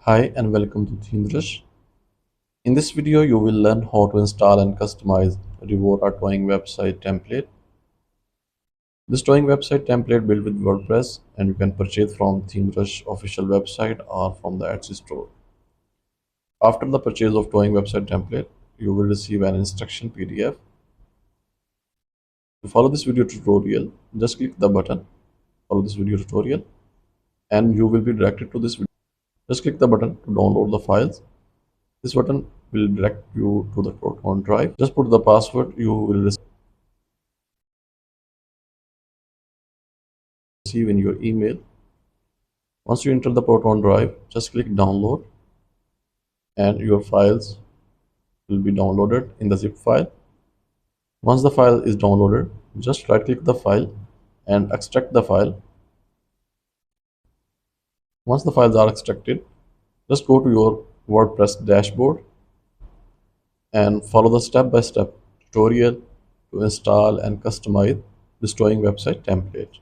Hi and welcome to Themesrush. In this video, you will learn how to install and customize Revora towing website template. This towing website template built with WordPress and you can purchase from Themesrush official website or from the Etsy store. After the purchase of towing website template, you will receive an instruction PDF. To follow this video tutorial, just click the button, follow this video tutorial, and you will be directed to this video. Just click the button to download the files. This button will direct you to the Proton drive. Just put the password you will receive in your email. Once you enter the Proton drive, just click download and your files will be downloaded in the zip file. Once the file is downloaded, just right click the file and extract the file. Once the files are extracted, just go to your WordPress dashboard and follow the step-by-step tutorial to install and customize this towing website template.